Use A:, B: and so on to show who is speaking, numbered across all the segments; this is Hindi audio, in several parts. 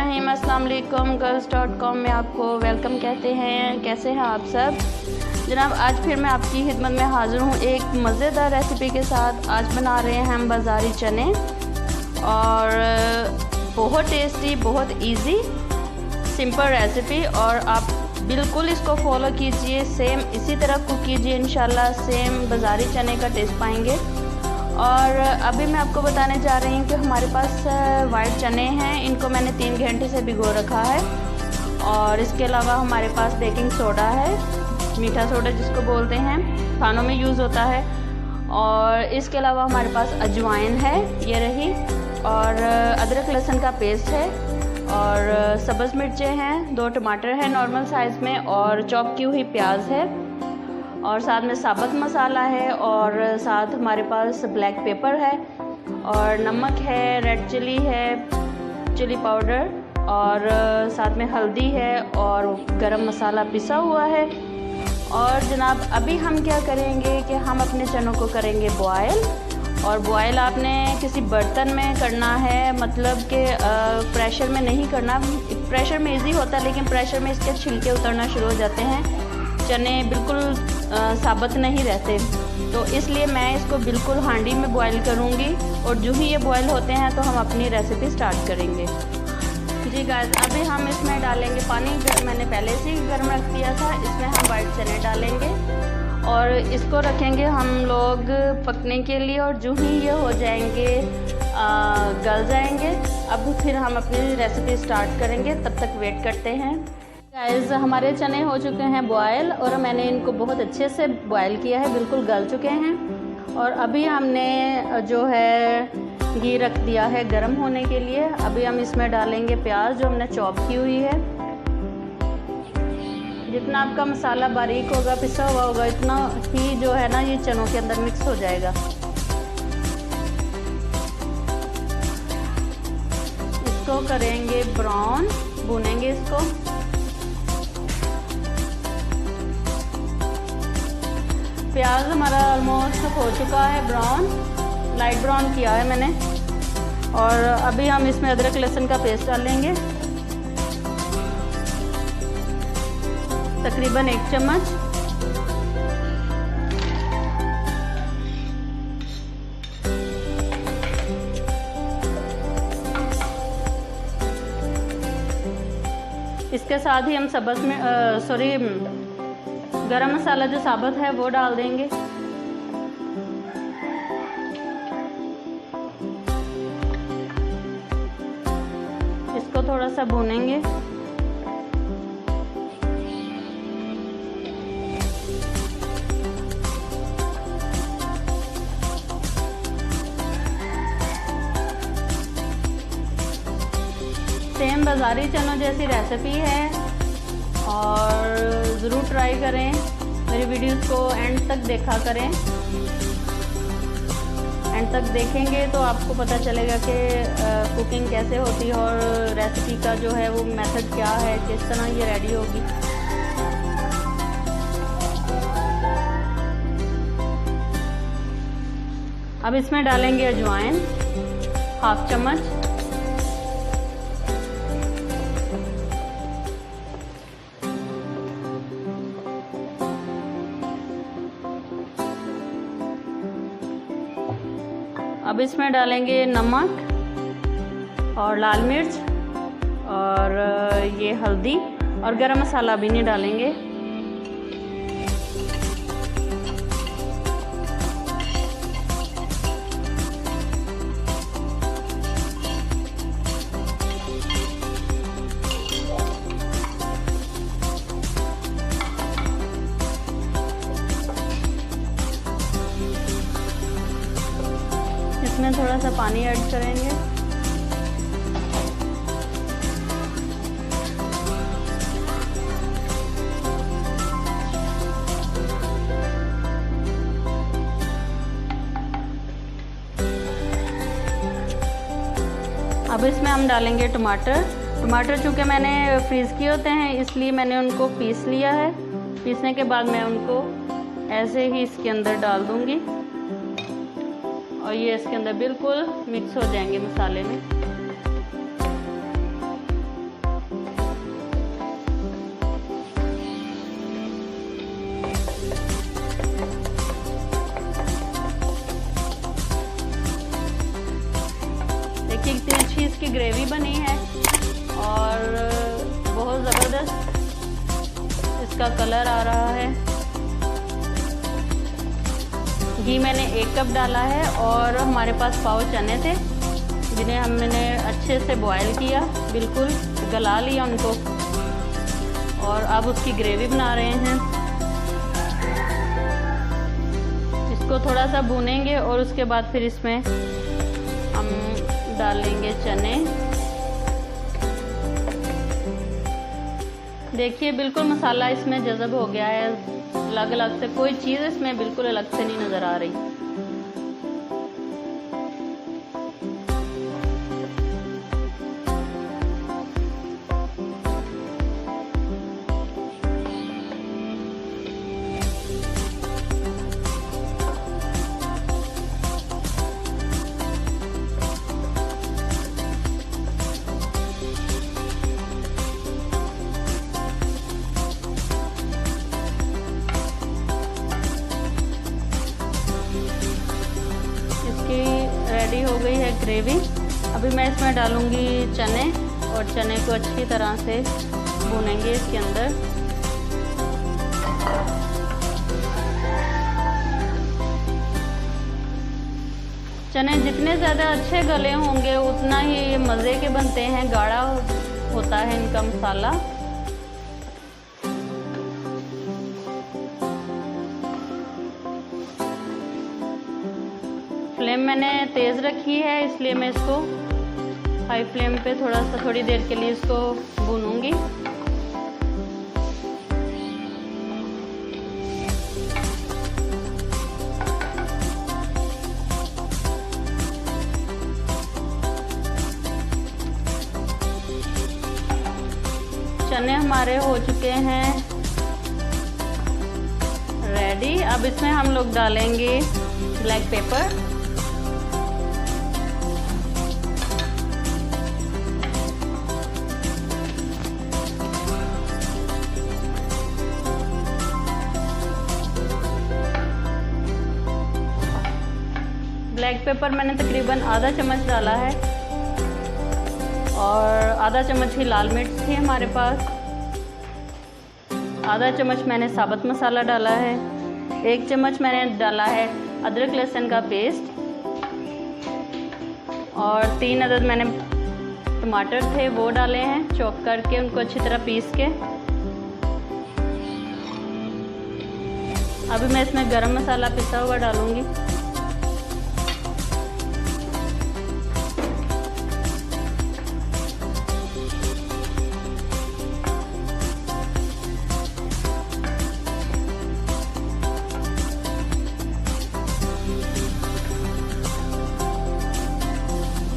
A: बिस्मिल्लाहिर्रहमानिर्रहीम। अस्सलाम वालेकुम। girls.com में आपको वेलकम कहते हैं। कैसे हैं आप सब जनाब? आज फिर मैं आपकी खिदमत में हाज़िर हूँ एक मज़ेदार रेसिपी के साथ। आज बना रहे हैं हम बाज़ारी चने और बहुत टेस्टी, बहुत इजी, सिंपल रेसिपी। और आप बिल्कुल इसको फॉलो कीजिए, सेम इसी तरह कुक कीजिए, इंशाल्लाह सेम बाज़ारी चने का टेस्ट पाएंगे। और अभी मैं आपको बताने जा रही हूँ कि हमारे पास वाइट चने हैं, इनको मैंने 3 घंटे से भिगो रखा है। और इसके अलावा हमारे पास बेकिंग सोडा है, मीठा सोडा जिसको बोलते हैं, खानों में यूज़ होता है। और इसके अलावा हमारे पास अजवाइन है, ये रही, और अदरक लहसुन का पेस्ट है, और सब्ज़ मिर्चें हैं, 2 टमाटर हैं नॉर्मल साइज़ में, और चॉप की हुई प्याज है, और साथ में साबुत मसाला है, और साथ हमारे पास ब्लैक पेपर है, और नमक है, रेड चिली है, चिली पाउडर, और साथ में हल्दी है, और गरम मसाला पिसा हुआ है। और जनाब अभी हम क्या करेंगे कि हम अपने चनों को करेंगे बॉयल। और बॉयल आपने किसी बर्तन में करना है, मतलब कि प्रेशर में नहीं करना। प्रेशर में इजी होता है, लेकिन प्रेशर में इसके छिलके उतरना शुरू हो जाते हैं, चने बिल्कुल साबुत नहीं रहते। तो इसलिए मैं इसको बिल्कुल हांडी में बॉईल करूँगी, और जो ही ये बॉईल होते हैं तो हम अपनी रेसिपी स्टार्ट करेंगे। जी गाइस, अभी हम इसमें डालेंगे पानी, मैंने पहले से ही गर्म रख दिया था। इसमें हम वाइट चने डालेंगे और इसको रखेंगे हम लोग पकने के लिए। और जो ही ये हो जाएंगे, गल जाएंगे, अब फिर हम अपनी रेसिपी स्टार्ट करेंगे। तब तक वेट करते हैं। गाइस, हमारे चने हो चुके हैं बॉयल, और मैंने इनको बहुत अच्छे से बॉयल किया है, बिल्कुल गल चुके हैं। और अभी हमने जो है घी रख दिया है गरम होने के लिए। अभी हम इसमें डालेंगे प्याज जो हमने चॉप की हुई है। जितना आपका मसाला बारीक होगा, पिसा हुआ होगा, इतना ही जो है ना ये चनों के अंदर मिक्स हो जाएगा। इसको करेंगे ब्राउन, भूनेंगे इसको। प्याज हमारा ऑलमोस्ट हो चुका है ब्राउन, लाइट ब्राउन किया है मैंने। और अभी हम इसमें अदरक लहसुन का पेस्ट डालेंगे, तकरीबन 1 चम्मच। इसके साथ ही हम गरम मसाला जो साबुत है वो डाल देंगे। इसको थोड़ा सा भूनेंगे। सेम बाज़ारी चनों जैसी रेसिपी है, और ज़रूर ट्राई करें। मेरी वीडियोस को एंड तक देखा करें। एंड तक देखेंगे तो आपको पता चलेगा कि कुकिंग कैसे होती है, और रेसिपी का जो है वो मेथड क्या है, किस तरह ये रेडी होगी। अब इसमें डालेंगे अजवाइन, 1/2 चम्मच। अब इसमें डालेंगे नमक और लाल मिर्च, और ये हल्दी, और गरम मसाला भी नहीं डालेंगे। इसमें थोड़ा सा पानी ऐड करेंगे। अब इसमें हम डालेंगे टमाटर। टमाटर चूँकि मैंने फ्रीज़ किए होते हैं, इसलिए मैंने उनको पीस लिया है। पीसने के बाद मैं उनको ऐसे ही इसके अंदर डाल दूँगी, और ये इसके अंदर बिल्कुल मिक्स हो जाएंगे मसाले में। ज़बरदस्त इसका कलर आ रहा है। घी मैंने 1 कप डाला है और हमारे पास पाव चने थे जिन्हें हमने अच्छे से बॉयल किया, बिल्कुल गला लिया उनको, और अब उसकी ग्रेवी बना रहे हैं। इसको थोड़ा सा भूनेंगे और उसके बाद फिर इसमें हम डालेंगे चने। देखिए बिल्कुल मसाला इसमें जज़ब हो गया है, अलग अलग से कोई चीज़ इसमें बिल्कुल अलग से नहीं नज़र आ रही। रेडी हो गई है ग्रेवी। अभी मैं इसमें डालूंगी चने और चने को अच्छी तरह से भूनेंगे इसके अंदर। चने जितने ज़्यादा अच्छे गले होंगे उतना ही मज़े के बनते हैं, गाढ़ा होता है इनका मसाला। फ्लेम मैंने तेज़ रखी है, इसलिए मैं इसको हाई फ्लेम पे थोड़ी देर के लिए इसको भूनूंगी। चने हमारे हो चुके हैं रेडी। अब इसमें हम लोग डालेंगे ब्लैक पेपर। ब्लैक पेपर मैंने तकरीबन आधा चम्मच डाला है और आधा चम्मच ही लाल मिर्च थी हमारे पास। आधा चम्मच मैंने साबुत मसाला डाला है। 1 चम्मच मैंने डाला है अदरक लहसुन का पेस्ट और 3 अदद मैंने टमाटर थे वो डाले हैं चॉप करके, उनको अच्छी तरह पीस के। अभी मैं इसमें गरम मसाला पिसा हुआ डालूंगी।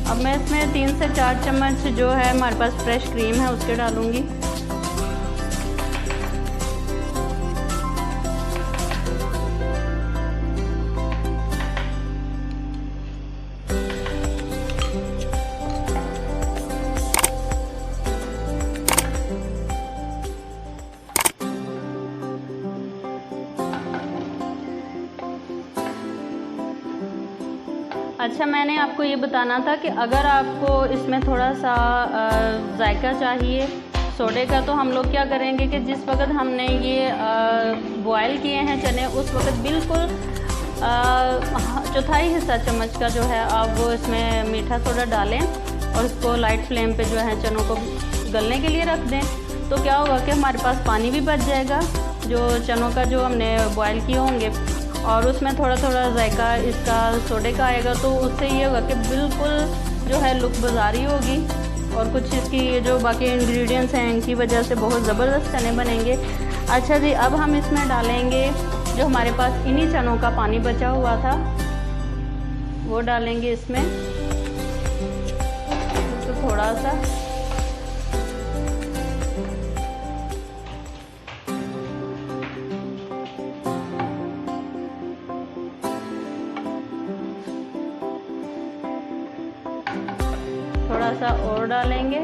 A: अब मैं इसमें 3 से 4 चम्मच जो है हमारे पास फ्रेश क्रीम है उसके डालूंगी। अच्छा, मैंने आपको ये बताना था कि अगर आपको इसमें थोड़ा सा जायका चाहिए सोडे का, तो हम लोग क्या करेंगे कि जिस वक्त हमने ये बॉयल किए हैं चने, उस वक्त बिल्कुल 1/4 हिस्सा चम्मच का जो है आप वो इसमें मीठा सोडा डालें और इसको लाइट फ्लेम पे जो है चनों को गलने के लिए रख दें। तो क्या होगा कि हमारे पास पानी भी बच जाएगा जो चनों का जो हमने बॉयल किए होंगे, और उसमें थोड़ा थोड़ा जायका इसका सोडे का आएगा। तो उससे ये होगा कि बिल्कुल जो है लुक बाजारी होगी और कुछ इसकी जो बाकी इंग्रेडिएंट्स हैं इनकी वजह से बहुत ज़बरदस्त चने बनेंगे। अच्छा जी, अब हम इसमें डालेंगे जो हमारे पास इन्हीं चनों का पानी बचा हुआ था वो डालेंगे इसमें, तो थोड़ा सा और डालेंगे।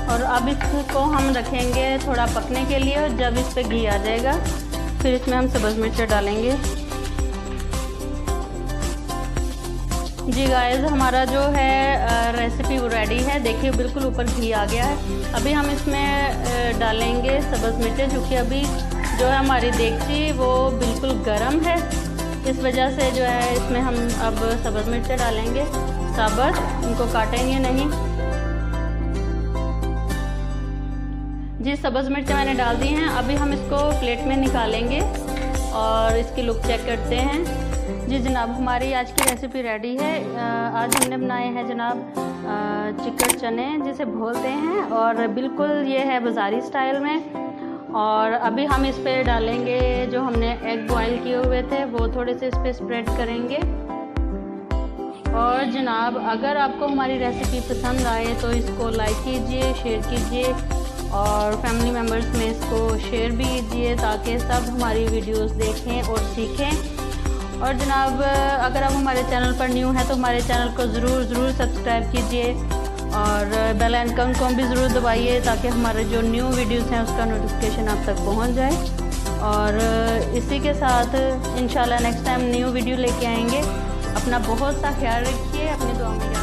A: और अब इसको हम रखेंगे थोड़ा पकने के लिए, और जब इस पे घी आ जाएगा फिर इसमें हम सब्ज़ मिर्च डालेंगे। जी गाइस, हमारा जो है रेसिपी वो रेडी है। देखिए बिल्कुल ऊपर घी आ गया है। अभी हम इसमें डालेंगे सब्ज़ मिर्चें, क्योंकि अभी जो है हमारी देगची वो बिल्कुल गर्म है, इस वजह से जो है इसमें हम अब सब्ज़ मिर्चें डालेंगे साबुत, इनको काटेंगे नहीं। जी सब्ज़ मिर्चें मैंने डाल दी हैं। अभी हम इसको प्लेट में निकालेंगे और इसकी लुक चेक करते हैं। जी जनाब, हमारी आज की रेसिपी रेडी है। आज हमने बनाए हैं जनाब चिकन चने जिसे बोलते हैं, और बिल्कुल ये है बाज़ारी स्टाइल में। और अभी हम इस पे डालेंगे जो हमने एग बॉईल किए हुए थे, वो थोड़े से इस पर स्प्रेड करेंगे। और जनाब, अगर आपको हमारी रेसिपी पसंद आए तो इसको लाइक कीजिए, शेयर कीजिए और फैमिली मेम्बर्स में इसको शेयर भी कीजिए, ताकि सब हमारी वीडियोस देखें और सीखें। और जनाब, अगर आप हमारे चैनल पर न्यू हैं तो हमारे चैनल को ज़रूर सब्सक्राइब कीजिए और बेल आइकन को भी ज़रूर दबाइए, ताकि हमारे जो न्यू वीडियोस हैं उसका नोटिफिकेशन आप तक पहुंच जाए। और इसी के साथ इंशाल्लाह नेक्स्ट टाइम न्यू वीडियो लेके आएंगे। अपना बहुत सा ख्याल रखिए, अपनी दुआ में